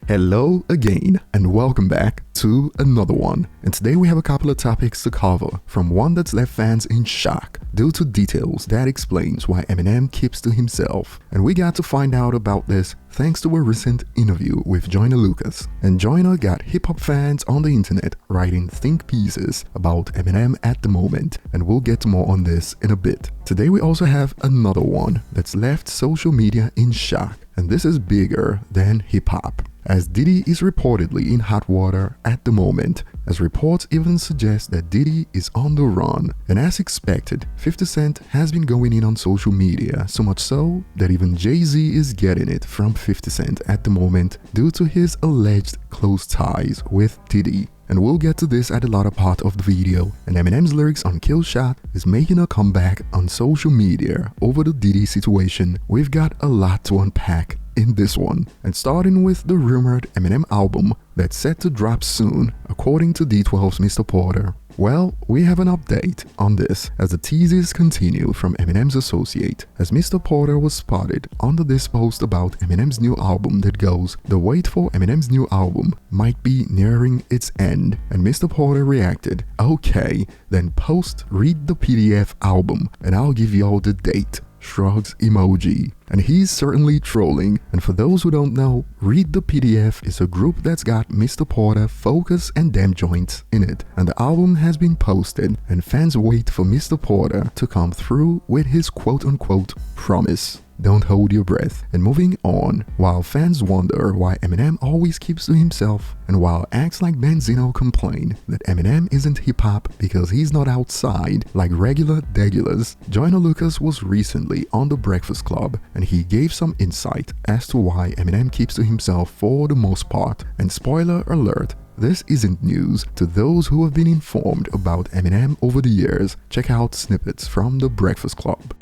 Hello again and welcome back to another one. And today we have a couple of topics to cover, from one that's left fans in shock due to details that explains why Eminem keeps to himself. And we got to find out about this thanks to a recent interview with Joyner Lucas. And Joyner got hip-hop fans on the internet writing think pieces about Eminem at the moment, and we'll get to more on this in a bit. Today we also have another one that's left social media in shock, and this is bigger than hip-hop, as Diddy is reportedly in hot water at the moment, as reports even suggest that Diddy is on the run. And as expected, 50 Cent has been going in on social media, so much so that even Jay-Z is getting it from 50 Cent at the moment due to his alleged close ties with Diddy. And we'll get to this at the latter part of the video. And Eminem's lyrics on Kill Shot is making a comeback on social media over the Diddy situation. We've got a lot to unpack in this one, and starting with the rumored Eminem album that's set to drop soon, according to D12's Mr. Porter. Well, we have an update on this as the teases continue from Eminem's associate, as Mr. Porter was spotted under this post about Eminem's new album that goes, "The wait for Eminem's new album might be nearing its end," and Mr. Porter reacted, "Okay, then post read the PDF album and I'll give y'all the date. Shrugs emoji." And he's certainly trolling. And for those who don't know, Read the PDF is a group that's got Mr. Porter, Focus, and Damn Joints in it. And the album has been posted, and fans wait for Mr. Porter to come through with his quote-unquote promise. Don't hold your breath. And moving on, while fans wonder why Eminem always keeps to himself, and while acts like Benzino complain that Eminem isn't hip-hop because he's not outside like regular degulars, Joyner Lucas was recently on The Breakfast Club, and he gave some insight as to why Eminem keeps to himself for the most part. And spoiler alert, this isn't news to those who have been informed about Eminem over the years. Check out snippets from The Breakfast Club.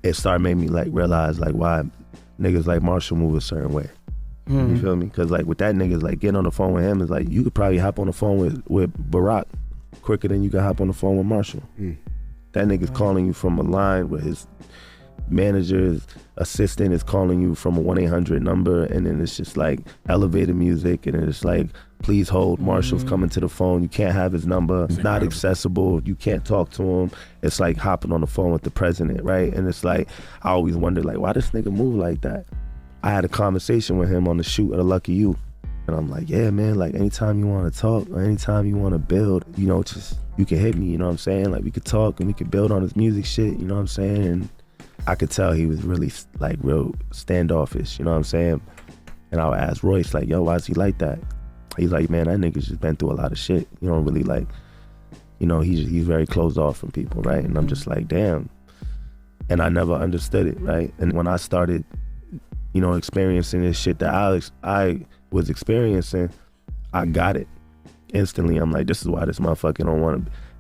It started making me like realize like why niggas like Marshall move a certain way. You feel me? Because like with that niggas, like getting on the phone with him is like you could probably hop on the phone with Barack quicker than you can hop on the phone with Marshall. That nigga's calling you from a line where his manager's assistant is calling you from a 1-800 number, and then it's just like elevator music, and then it's like, please hold, Marshall's coming to the phone, you can't have his number, it's not accessible, you can't talk to him. It's like hopping on the phone with the president, right? And it's like, I always wondered like, why this nigga move like that? I had a conversation with him on the shoot of Lucky You, and I'm like, yeah man, like anytime you want to talk or anytime you want to build, you know, just you can hit me, you know what I'm saying? Like we could talk and we could build on his music shit, you know what I'm saying? And I could tell he was really like real standoffish, you know what I'm saying? And I would ask Royce like, yo, why is he like that? He's like, man, that nigga's just been through a lot of shit. You don't really like, you know, he's very closed off from people, right? And I'm just like, damn. And I never understood it, right? And when I started, you know, experiencing this shit that I was experiencing, I got it instantly. I'm like, this is why this motherfucker he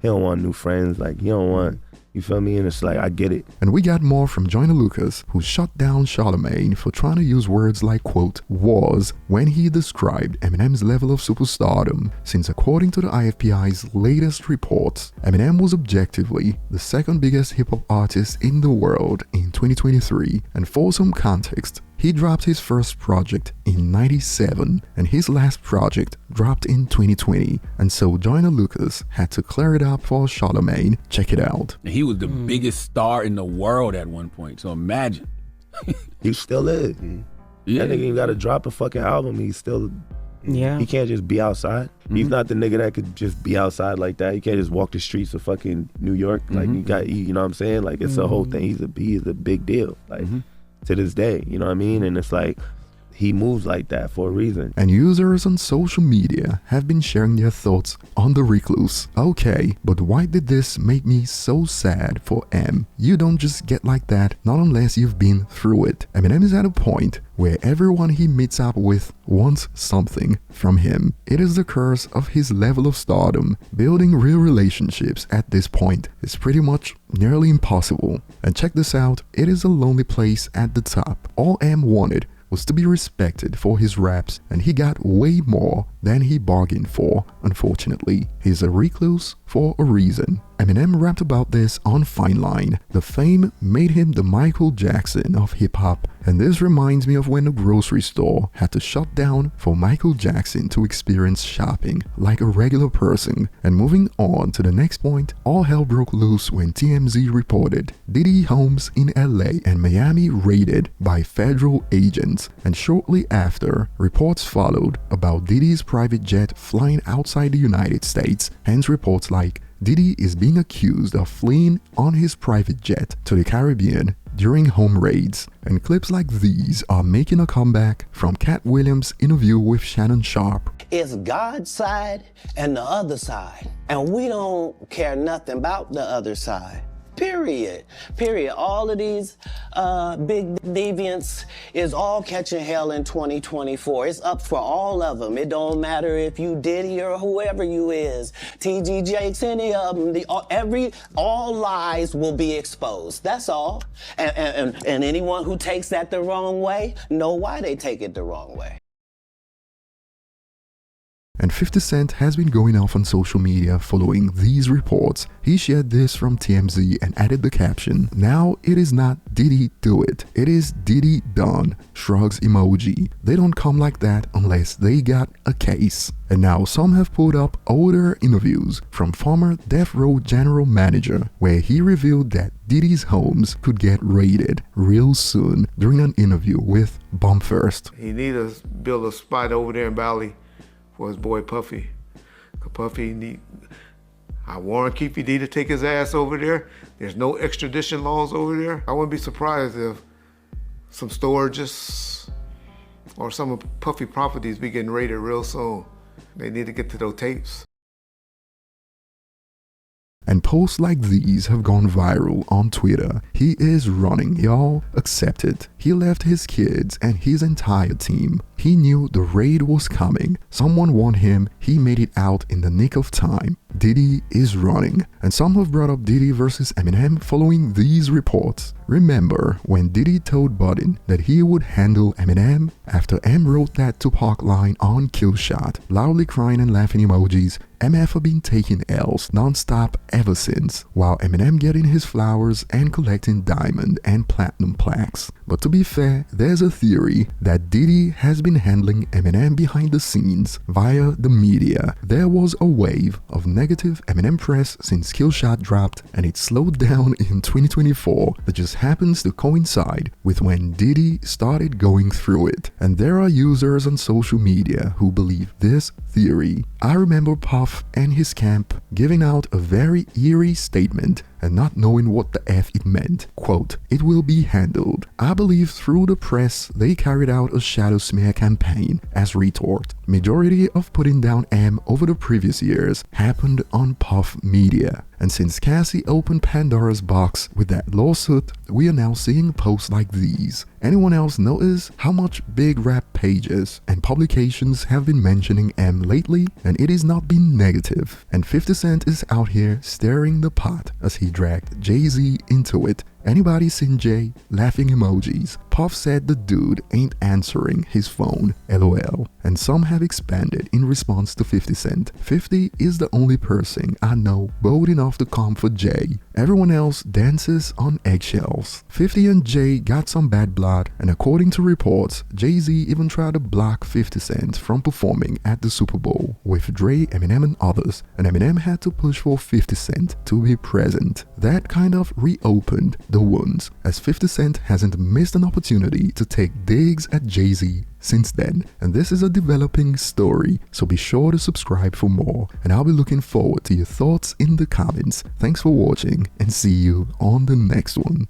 don't want new friends. Like, he don't want, you feel me? And it's like, I get it. And we got more from Joyner Lucas, who shut down Charlemagne for trying to use words like, quote, was, when he described Eminem's level of superstardom, since according to the IFPI's latest reports, Eminem was objectively the second biggest hip-hop artist in the world in 2023. And for some context, he dropped his first project in '97, and his last project dropped in 2020. And so Joyner Lucas had to clear it up for Charlemagne. Check it out. And he was the biggest star in the world at one point, so imagine. He still is. Yeah. That nigga got to drop a fucking album. He's still, he can't just be outside. He's not the nigga that could just be outside like that. He can't just walk the streets of fucking New York. Like you know what I'm saying? Like it's a whole thing. He's a big deal. Like to this day, you know what I mean? And it's like, he moves like that for a reason. And users on social media have been sharing their thoughts on the recluse. Okay, but why did this make me so sad for M? You don't just get like that, not unless you've been through it. Eminem is at a point where everyone he meets up with wants something from him. It is the curse of his level of stardom. Building real relationships at this point is pretty much nearly impossible. And check this out, it is a lonely place at the top. All M wanted was to be respected for his raps, and he got way more than he bargained for. Unfortunately, he's a recluse for a reason. Eminem rapped about this on Fine Line. The fame made him the Michael Jackson of hip-hop, and this reminds me of when the grocery store had to shut down for Michael Jackson to experience shopping like a regular person. And moving on to the next point, all hell broke loose when TMZ reported Diddy homes in LA and Miami raided by federal agents, and shortly after, reports followed about Diddy's private jet flying outside the United States, hence reports like Diddy is being accused of fleeing on his private jet to the Caribbean during home raids, and clips like these are making a comeback from Cat Williams' interview with Shannon Sharpe. It's God's side and the other side, and we don't care nothing about the other side. Period. All of these big deviants is all catching hell in 2024. It's up for all of them. It don't matter if you Diddy or whoever you is, TG Jakes, any of them. All lies will be exposed. That's all. And anyone who takes that the wrong way, know why they take it the wrong way. And 50 Cent has been going off on social media following these reports. He shared this from TMZ and added the caption, "Now it is not Diddy do it, it is Diddy done, shrugs emoji. They don't come like that unless they got a case." And now some have put up older interviews from former Death Row general manager where he revealed that Diddy's homes could get raided real soon during an interview with Bump First. He need to build a spot over there in Bali for his boy Puffy. I warn Keefy D to take his ass over there. There's no extradition laws over there. I wouldn't be surprised if some storages or some of Puffy properties be getting raided real soon. They need to get to those tapes. And posts like these have gone viral on Twitter. He is running, y'all. Accept it. He left his kids and his entire team. He knew the raid was coming. Someone warned him. He made it out in the nick of time. Diddy is running. And some have brought up Diddy versus Eminem following these reports. Remember when Diddy told Budden that he would handle Eminem after M wrote that Tupac line on Killshot? Loudly crying and laughing emojis. MF have been taking L's non-stop ever since, while Eminem getting his flowers and collecting diamond and platinum plaques. But to be fair, there's a theory that Diddy has been handling Eminem behind the scenes via the media. There was a wave of negative Eminem press since Killshot dropped, and it slowed down in 2024 that just happens to coincide with when Diddy started going through it. And there are users on social media who believe this theory. I remember Puff and his camp giving out a very eerie statement and not knowing what the F it meant. Quote, "It will be handled." I believe through the press they carried out a shadow smear campaign as retort. Majority of putting down M over the previous years happened on Puff Media. And since Cassie opened Pandora's box with that lawsuit, we are now seeing posts like these. Anyone else notice how much big rap pages and publications have been mentioning M lately? And it has not been negative. And 50 Cent is out here stirring the pot as he dragged Jay-Z into it. Anybody seen Jay? Laughing emojis. Puff said the dude ain't answering his phone, LOL. And some have expanded in response to 50 Cent. 50 is the only person I know bold enough to come for Jay. Everyone else dances on eggshells. 50 and Jay got some bad blood, and according to reports, Jay-Z even tried to block 50 Cent from performing at the Super Bowl with Dre, Eminem and others, and Eminem had to push for 50 Cent to be present. That kind of reopened the wounds, as 50 Cent hasn't missed an opportunity to take digs at Jay-Z since then, and this is a developing story, so be sure to subscribe for more, and I'll be looking forward to your thoughts in the comments. Thanks for watching, and see you on the next one.